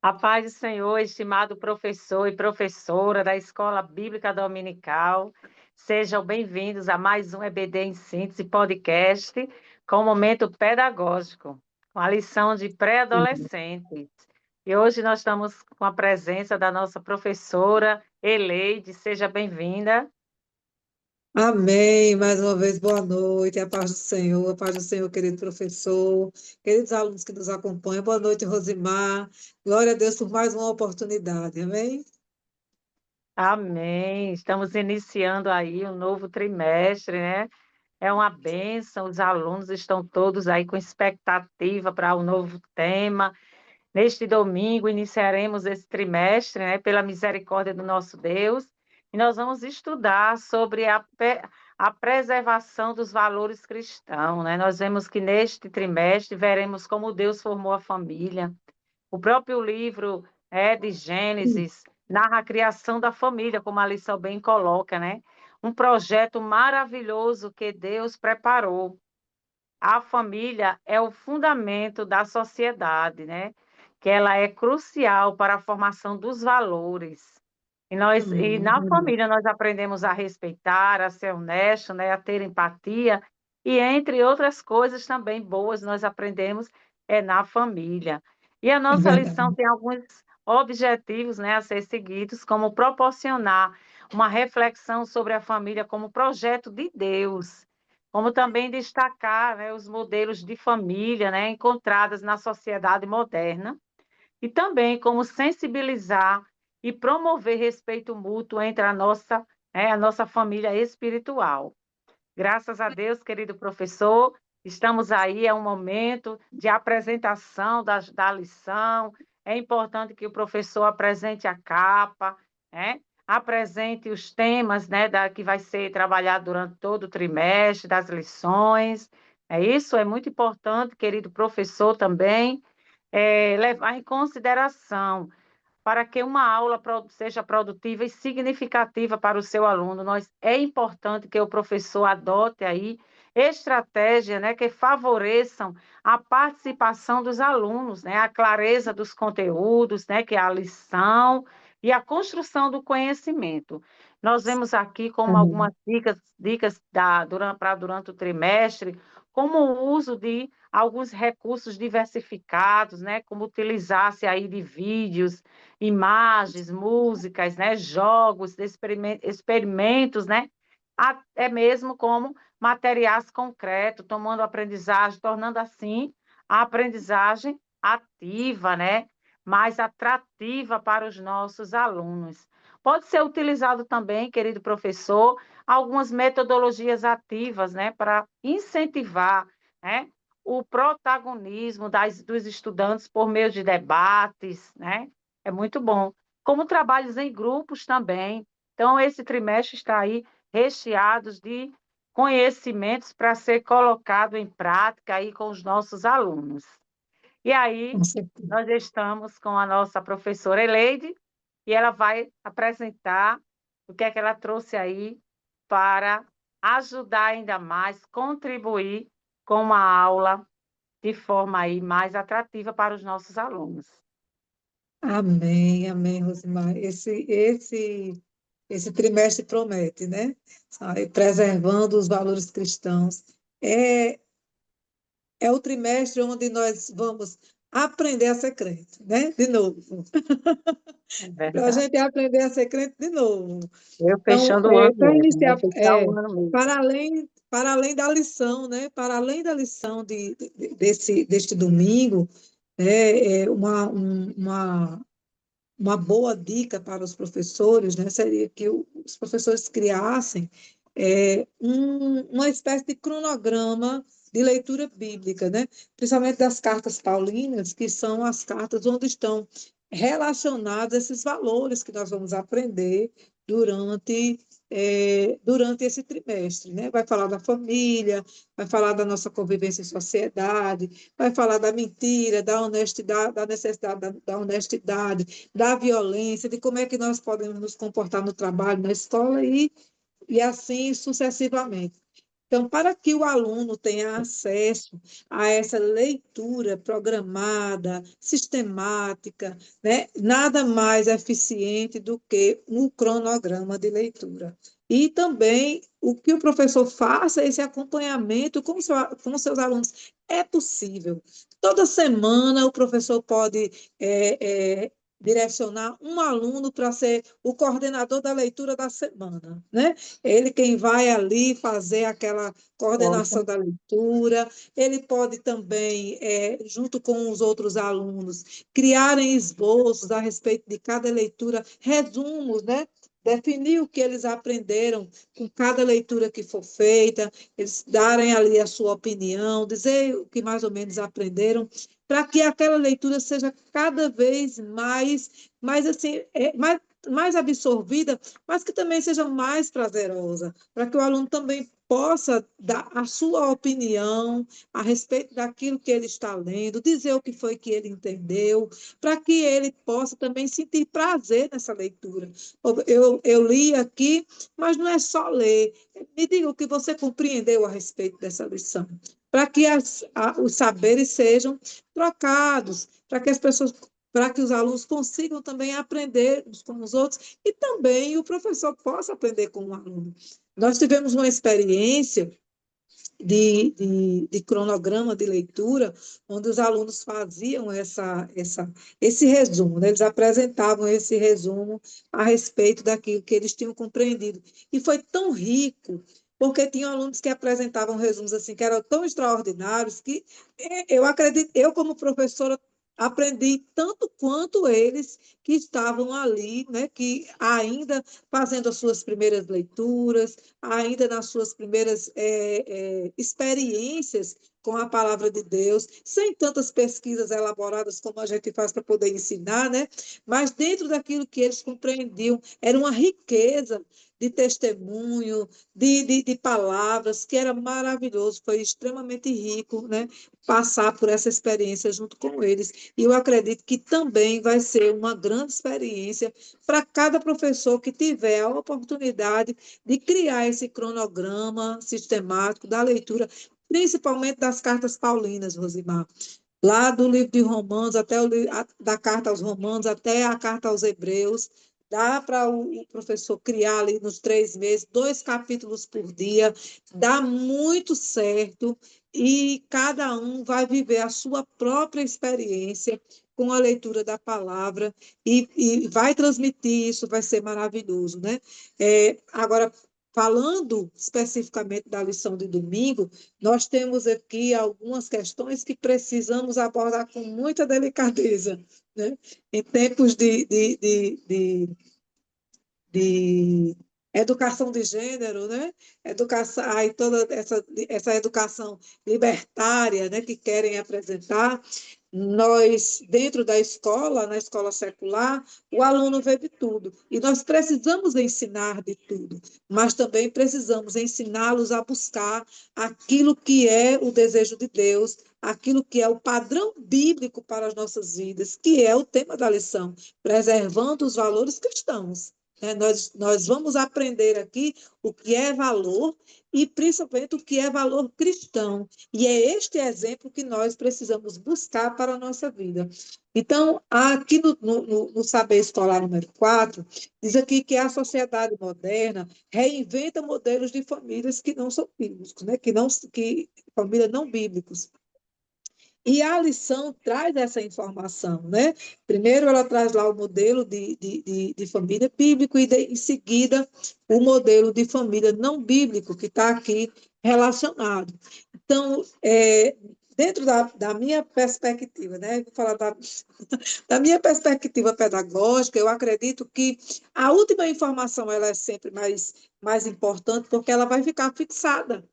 A paz do Senhor, estimado professor e professora da Escola Bíblica Dominical, sejam bem-vindos a mais um EBD em Síntese podcast com o momento pedagógico, com a lição de pré-adolescentes. E hoje nós estamos com a presença da nossa professora Eleide, seja bem-vinda. Amém. Mais uma vez, boa noite. A paz do Senhor, querido professor, queridos alunos que nos acompanham. Boa noite, Rosimar. Glória a Deus por mais uma oportunidade. Amém? Amém. Estamos iniciando aí um novo trimestre, né? É uma bênção, os alunos estão todos aí com expectativa para o novo tema. Neste domingo, iniciaremos esse trimestre, né, pela misericórdia do nosso Deus, e nós vamos estudar sobre a preservação dos valores cristãos, né? Nós vemos que neste trimestre veremos como Deus formou a família. O próprio livro de Gênesis narra a criação da família, como a lição bem coloca, né? Um projeto maravilhoso que Deus preparou. A família é o fundamento da sociedade, né? Que ela é crucial para a formação dos valores. E na Amém. família nós aprendemos a respeitar, a ser honesto, né? A ter empatia e entre outras coisas também boas nós aprendemos na família. E a É nossa lição verdade. tem alguns objetivos, né, a ser seguidos, como proporcionar uma reflexão sobre a família como projeto de Deus, como também destacar, né, os modelos de família, né, encontrados na sociedade moderna, e também como sensibilizar e promover respeito mútuo entre a nossa família espiritual. Graças a Deus, querido professor, estamos aí, é um momento de apresentação da lição. É importante que o professor apresente a capa, né? Apresente os temas, né, que vai ser trabalhado durante todo o trimestre, das lições. É isso, é muito importante, querido professor, também, levar em consideração para que uma aula seja produtiva e significativa para o seu aluno, é importante que o professor adote aí estratégias, né, que favoreçam a participação dos alunos, né, a clareza dos conteúdos, né, que é a lição e a construção do conhecimento. Nós vemos aqui como Amém. algumas dicas durante o trimestre, como o uso de alguns recursos diversificados, né, como utilizar-se aí de vídeos, imagens, músicas, né, jogos, experimentos, né, até mesmo como materiais concretos, tomando aprendizagem, tornando assim a aprendizagem ativa, né, mais atrativa para os nossos alunos. Pode ser utilizado também, querido professor, algumas metodologias ativas, né, para incentivar, né, o protagonismo dos estudantes por meio de debates, né, é muito bom. Como trabalhos em grupos também. Então, esse trimestre está aí recheado de conhecimentos para ser colocado em prática aí com os nossos alunos. E aí, Com certeza. nós estamos com a nossa professora Eleide, e ela vai apresentar o que é que ela trouxe aí para ajudar ainda mais, contribuir com uma aula de forma aí mais atrativa para os nossos alunos. Amém, amém, Rosimar. Esse trimestre promete, né? Sai preservando os valores cristãos. É, é o trimestre onde nós vamos aprender a ser crente, né? De novo. É Para a verdade. gente aprender a ser crente de novo. Eu Então, fechando o ano para mesmo, vou iniciar, fechar o ano mesmo. para além da lição, né? Para além da lição deste domingo, né? Uma boa dica para os professores, né? Seria que os professores criassem uma espécie de cronograma de leitura bíblica, né? Principalmente das cartas paulinas, que são as cartas onde estão relacionados esses valores que nós vamos aprender durante esse trimestre, né? Vai falar da família, vai falar da nossa convivência em sociedade, vai falar da mentira, da honestidade, da necessidade da honestidade, da violência, de como é que nós podemos nos comportar no trabalho, na escola e assim sucessivamente. Então, para que o aluno tenha acesso a essa leitura programada, sistemática, né, nada mais eficiente do que um cronograma de leitura. E também o que o professor faça esse acompanhamento com seus alunos. É possível. Toda semana o professor pode direcionar um aluno para ser o coordenador da leitura da semana, né? Ele quem vai ali fazer aquela coordenação Certo. da leitura, ele pode também, junto com os outros alunos, criarem esboços a respeito de cada leitura, resumos, né? Definir o que eles aprenderam com cada leitura que for feita, eles darem ali a sua opinião, dizer o que mais ou menos aprenderam, para que aquela leitura seja cada vez mais assim, mais absorvida, mas que também seja mais prazerosa, para que o aluno também possa dar a sua opinião a respeito daquilo que ele está lendo, dizer o que foi que ele entendeu, para que ele possa também sentir prazer nessa leitura. Eu li aqui, mas não é só ler. Me diga o que você compreendeu a respeito dessa lição, para que os saberes sejam trocados, para que os alunos consigam também aprender uns com os outros e também o professor possa aprender com o aluno. Nós tivemos uma experiência de cronograma de leitura, onde os alunos faziam esse resumo, né? Eles apresentavam esse resumo a respeito daquilo que eles tinham compreendido. E foi tão rico, porque tinham alunos que apresentavam resumos assim, que eram tão extraordinários, que eu acredito, eu como professora, aprendi tanto quanto eles que estavam ali, né, que ainda fazendo as suas primeiras leituras, ainda nas suas primeiras experiências com a palavra de Deus, sem tantas pesquisas elaboradas como a gente faz para poder ensinar, né? Mas dentro daquilo que eles compreendiam, era uma riqueza de testemunho, de palavras, que era maravilhoso, foi extremamente rico, né? Passar por essa experiência junto com eles. E eu acredito que também vai ser uma grande experiência para cada professor que tiver a oportunidade de criar esse cronograma sistemático da leitura, principalmente das cartas paulinas, Rosimar. Lá do livro de Romanos, da carta aos Romanos até a carta aos Hebreus, dá para o professor criar ali nos 3 meses, 2 capítulos por dia, dá muito certo, e cada um vai viver a sua própria experiência com a leitura da palavra, e vai transmitir isso, vai ser maravilhoso, né? Agora, falando especificamente da lição de domingo, nós temos aqui algumas questões que precisamos abordar com muita delicadeza, né? Em tempos de educação de gênero, né? Educação, aí toda essa educação libertária, né, que querem apresentar. Nós, dentro da escola, na escola secular, o aluno vê de tudo. E nós precisamos ensinar de tudo, mas também precisamos ensiná-los a buscar aquilo que é o desejo de Deus, aquilo que é o padrão bíblico para as nossas vidas, que é o tema da lição, preservando os valores cristãos. Nós vamos aprender aqui o que é valor e principalmente o que é valor cristão. E é este exemplo que nós precisamos buscar para a nossa vida. Então, aqui no Saber Escolar número 4, diz aqui que a sociedade moderna reinventa modelos de famílias que não são bíblicos, né? Que famílias não bíblicos. E a lição traz essa informação, né? Primeiro, ela traz lá o modelo de família bíblico e, em seguida, o modelo de família não bíblico, que está aqui relacionado. Então, dentro da minha perspectiva, né? Vou falar da minha perspectiva pedagógica, eu acredito que a última informação ela é sempre mais importante, porque ela vai ficar fixada.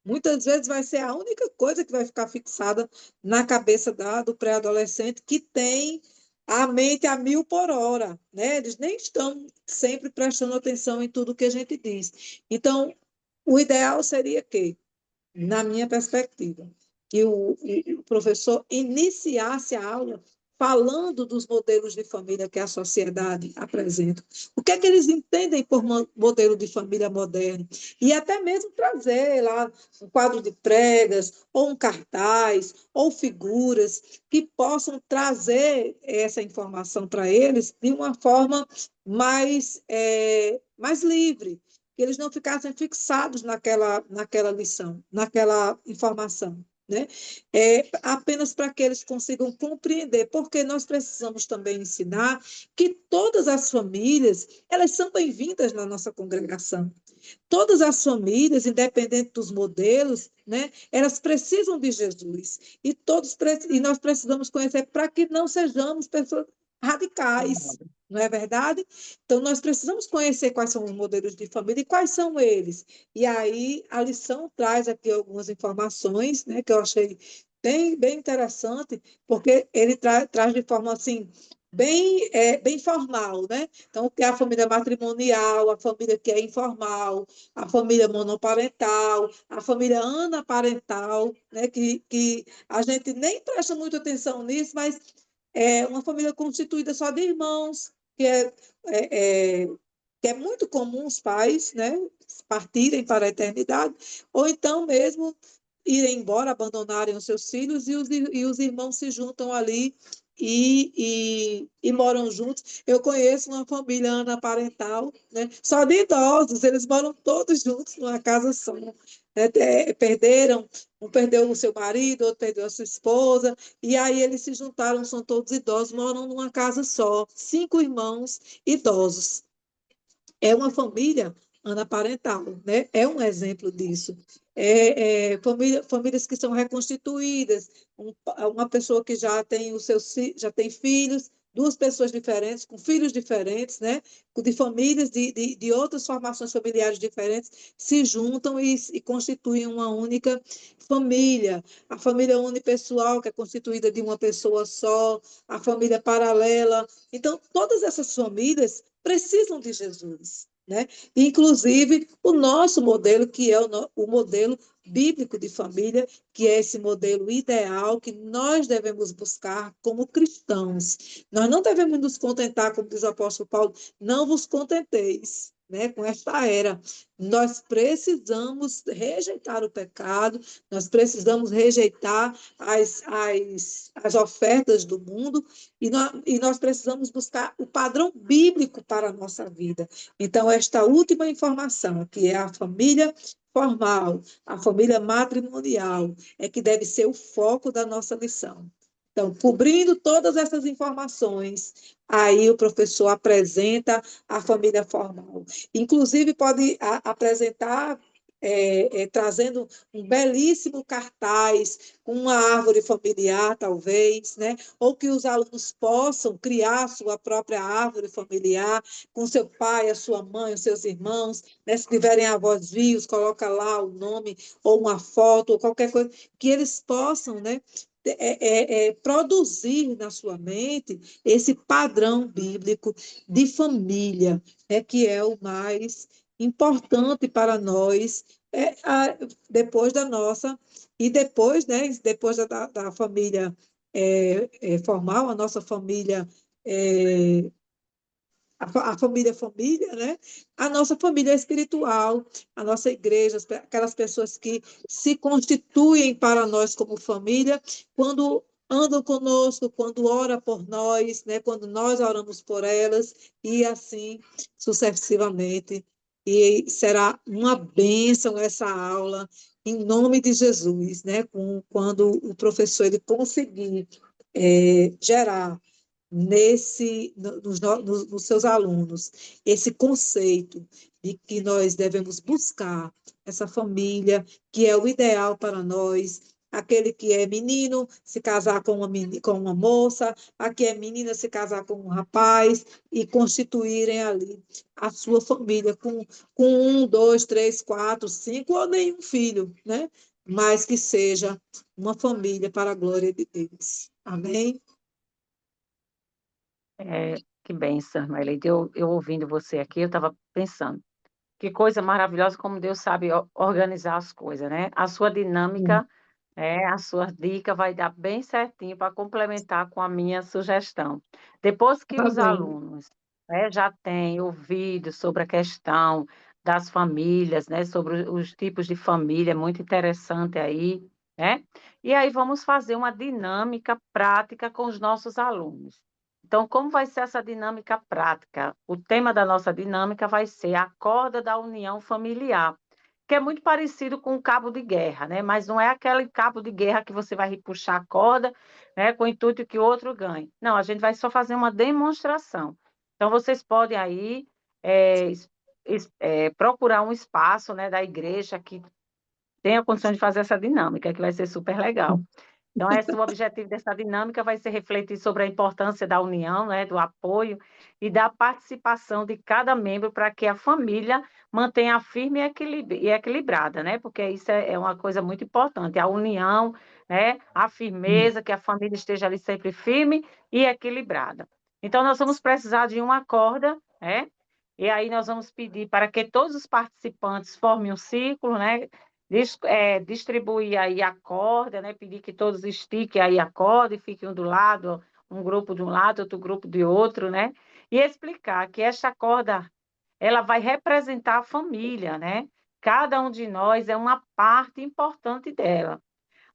Muitas vezes vai ser a única coisa que vai ficar fixada na cabeça do pré-adolescente que tem a mente a 1.000 por hora, né? Eles nem estão sempre prestando atenção em tudo que a gente diz. Então, o ideal seria que, na minha perspectiva, que o professor iniciasse a aula falando dos modelos de família que a sociedade apresenta. O que é que eles entendem por modelo de família moderno? E até mesmo trazer lá um quadro de pregas, ou um cartaz, ou figuras que possam trazer essa informação para eles de uma forma mais livre, que eles não ficassem fixados naquela lição, naquela informação, né? Apenas para que eles consigam compreender, porque nós precisamos também ensinar que todas as famílias, elas são bem-vindas na nossa congregação. Todas as famílias, independente dos modelos, né, elas precisam de Jesus. E nós precisamos conhecer para que não sejamos pessoas radicais, não é verdade? Então, nós precisamos conhecer quais são os modelos de família e quais são eles. E aí, a lição traz aqui algumas informações, né, que eu achei bem interessante, porque ele traz de forma assim, bem formal, né? Então, que é a família matrimonial, a família que é informal, a família monoparental, a família anaparental, né? Que a gente nem presta muita atenção nisso, mas é uma família constituída só de irmãos, é, é, que é muito comum os pais, né, partirem para a eternidade, ou então mesmo irem embora, abandonarem os seus filhos e os irmãos se juntam ali e moram juntos. Eu conheço uma família anaparental, né, só de idosos, eles moram todos juntos numa casa só. Né, um perdeu o seu marido, outro perdeu a sua esposa, e aí eles se juntaram, são todos idosos, moram numa casa só, 5 irmãos idosos. É uma família anaparental, né? É um exemplo disso. Famílias que são reconstituídas, uma pessoa que já tem filhos, duas pessoas diferentes, com filhos diferentes, né? De famílias de outras formações familiares diferentes, se juntam e constituem uma única família. A família unipessoal, que é constituída de uma pessoa só, a família paralela. Então, todas essas famílias precisam de Jesus, né? Inclusive o nosso modelo, que é o modelo bíblico de família, que é esse modelo ideal que nós devemos buscar como cristãos. Nós não devemos nos contentar, como diz o apóstolo Paulo, não vos contenteis, né, com esta era. Nós precisamos rejeitar o pecado, nós precisamos rejeitar as ofertas do mundo e nós precisamos buscar o padrão bíblico para a nossa vida. Então, esta última informação, que é a família formal, a família matrimonial, é que deve ser o foco da nossa lição. Então, cobrindo todas essas informações, aí o professor apresenta a família formal. Inclusive, pode apresentar trazendo um belíssimo cartaz com uma árvore familiar, talvez, né? Ou que os alunos possam criar sua própria árvore familiar, com seu pai, a sua mãe, os seus irmãos, né? Se tiverem avós vivos, coloca lá o nome, ou uma foto, ou qualquer coisa, que eles possam, né? Produzir na sua mente esse padrão bíblico de família, que é o mais importante para nós, depois da nossa, e depois, né, depois da família formal, a nossa família, é, família, né? A nossa família espiritual, a nossa igreja, aquelas pessoas que se constituem para nós como família, quando andam conosco, quando ora por nós, né? Quando nós oramos por elas, e assim sucessivamente. E será uma bênção essa aula, em nome de Jesus, né? Quando o professor ele conseguir gerar nos seus alunos esse conceito de que nós devemos buscar essa família que é o ideal para nós, aquele que é menino se casar com uma moça, a que é menina se casar com um rapaz e constituírem ali a sua família com um, dois, três, quatro, cinco ou nenhum filho, né? Mas que seja uma família para a glória de Deus. Amém? Que bênção, Irmaelide. Eu ouvindo você aqui, eu estava pensando, que coisa maravilhosa como Deus sabe organizar as coisas, né? A sua dinâmica A sua dica vai dar bem certinho para complementar com a minha sugestão. Depois que Tá os bem. alunos, já têm ouvido sobre a questão das famílias, né, sobre os tipos de família, é muito interessante aí, né? E aí vamos fazer uma dinâmica prática com os nossos alunos. Então, como vai ser essa dinâmica prática? O tema da nossa dinâmica vai ser a corda da união familiar, que é muito parecido com o cabo de guerra, né? Mas não é aquele cabo de guerra que você vai puxar a corda, né, com o intuito que o outro ganhe. Não, a gente vai só fazer uma demonstração. Então, vocês podem aí procurar um espaço, né, da igreja que tenha condição de fazer essa dinâmica, que vai ser super legal. Então, o objetivo dessa dinâmica vai ser refletir sobre a importância da união, né, do apoio e da participação de cada membro para que a família mantenha firme e equilibrada, né? Porque isso é uma coisa muito importante, a união, né, a firmeza, que a família esteja ali sempre firme e equilibrada. Então, nós vamos precisar de uma corda, né? E aí nós vamos pedir para que todos os participantes formem um círculo, né? Distribuir aí a corda, né? Pedir que todos estiquem aí a corda e fiquem um do lado, um grupo de um lado, outro grupo de outro, né? E explicar que esta corda, ela vai representar a família, né? Cada um de nós é uma parte importante dela.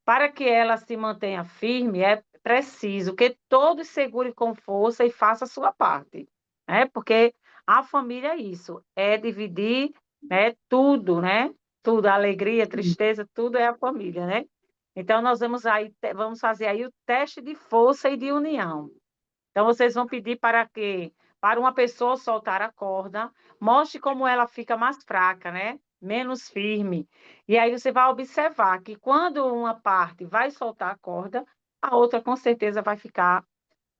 Para que ela se mantenha firme, é preciso que todos segurem com força e façam a sua parte, né? Porque a família é isso, é dividir, né, tudo, né? Tudo, alegria, tristeza, tudo é a família, né? Então, nós vamos fazer aí o teste de força e de união. Então, vocês vão pedir para uma pessoa soltar a corda, mostre como ela fica mais fraca, né? Menos firme. E aí você vai observar que quando uma parte vai soltar a corda, a outra com certeza vai ficar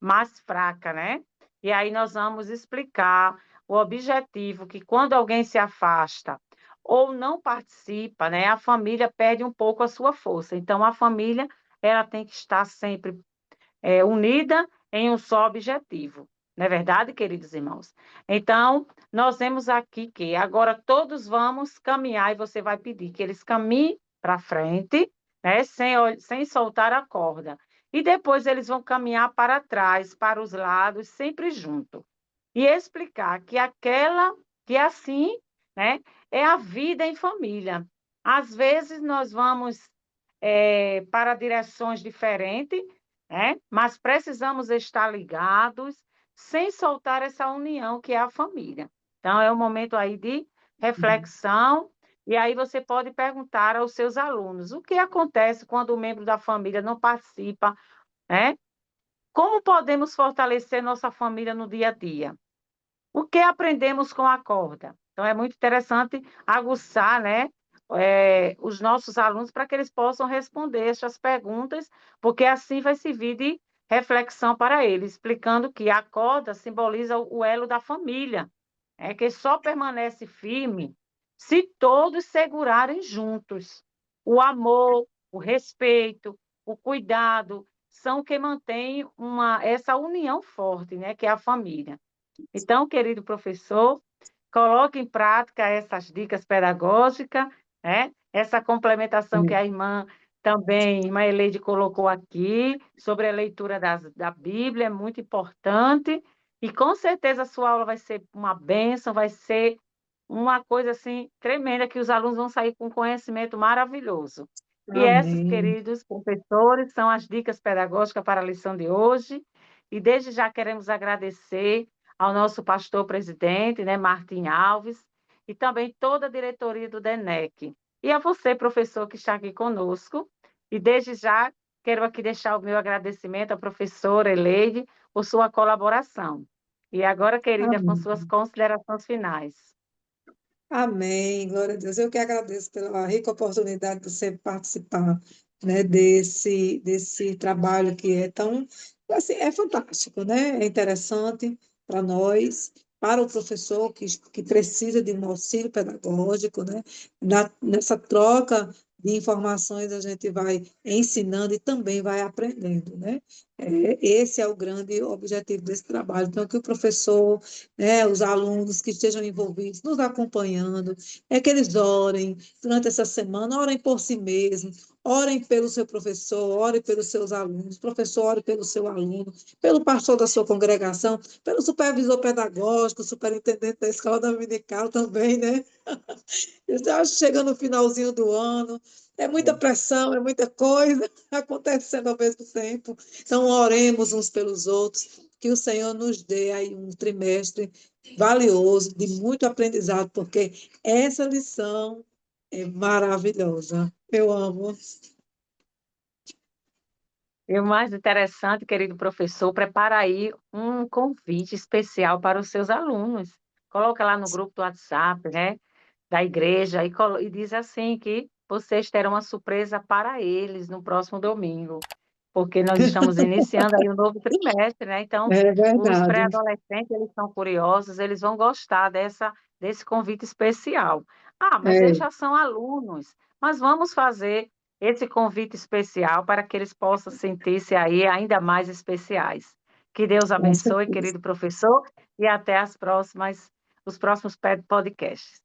mais fraca, né? E aí nós vamos explicar o objetivo, que quando alguém se afasta ou não participa, né, a família perde um pouco a sua força. Então, a família, ela tem que estar sempre unida em um só objetivo. Não é verdade, queridos irmãos? Então, nós vemos aqui que agora todos vamos caminhar e você vai pedir que eles caminhem para frente, né, sem soltar a corda. E depois eles vão caminhar para trás, para os lados, sempre junto. E explicar que assim, né, é a vida em família. Às vezes nós vamos para direções diferentes, né? Mas precisamos estar ligados, sem soltar essa união que é a família. Então, é um momento aí de reflexão, e aí você pode perguntar aos seus alunos o que acontece quando o membro da família não participa, né? Como podemos fortalecer nossa família no dia a dia? O que aprendemos com a corda? Então, é muito interessante aguçar, né, os nossos alunos para que eles possam responder essas perguntas, porque assim vai servir de reflexão para eles, explicando que a corda simboliza o elo da família, que só permanece firme se todos segurarem juntos. O amor, o respeito, o cuidado são o que mantém essa união forte, né, que é a família. Então, querido professor, coloque em prática essas dicas pedagógicas, né? Essa complementação que a irmã também, irmã Eleide, colocou aqui, sobre a leitura da Bíblia, é muito importante, e com certeza a sua aula vai ser uma bênção, vai ser uma coisa assim tremenda, que os alunos vão sair com conhecimento maravilhoso. E essas, Amém. queridos professores, são as dicas pedagógicas para a lição de hoje, e desde já queremos agradecer ao nosso pastor presidente, né, Martim Alves, e também toda a diretoria do DENEC. E a você, professor, que está aqui conosco. E desde já quero aqui deixar o meu agradecimento à professora Eleide por sua colaboração. E agora, querida, com suas Amém. considerações finais. Amém, glória a Deus. Eu que agradeço pela rica oportunidade de você participar, né, desse trabalho que é tão, assim, é fantástico, né? É interessante para nós, para o professor que precisa de um auxílio pedagógico, né? Nessa troca de informações a gente vai ensinando e também vai aprendendo, né? Esse é o grande objetivo desse trabalho. Então, que o professor, né, os alunos que estejam envolvidos, nos acompanhando, é que eles orem durante essa semana, orem por si mesmos, Orem pelo seu professor, orem pelos seus alunos, professor, ore pelo seu aluno, pelo pastor da sua congregação, pelo supervisor pedagógico, superintendente da escola dominical também, né? Eu acho que chega no finalzinho do ano, é muita pressão, é muita coisa acontecendo ao mesmo tempo. Então, oremos uns pelos outros, que o Senhor nos dê aí um trimestre valioso, de muito aprendizado, porque essa lição é maravilhosa. Eu amo. E o mais interessante, querido professor, prepara aí um convite especial para os seus alunos. Coloca lá no grupo do WhatsApp, né, da igreja e diz assim que vocês terão uma surpresa para eles no próximo domingo, porque nós estamos iniciando aí um novo trimestre, né? Então, É os verdade. pré-adolescentes, eles são curiosos, eles vão gostar desse convite especial. Ah, mas eles É, já são alunos, mas vamos fazer esse convite especial para que eles possam sentir-se aí ainda mais especiais. Que Deus com abençoe, certeza. querido professor, e até os próximos podcasts.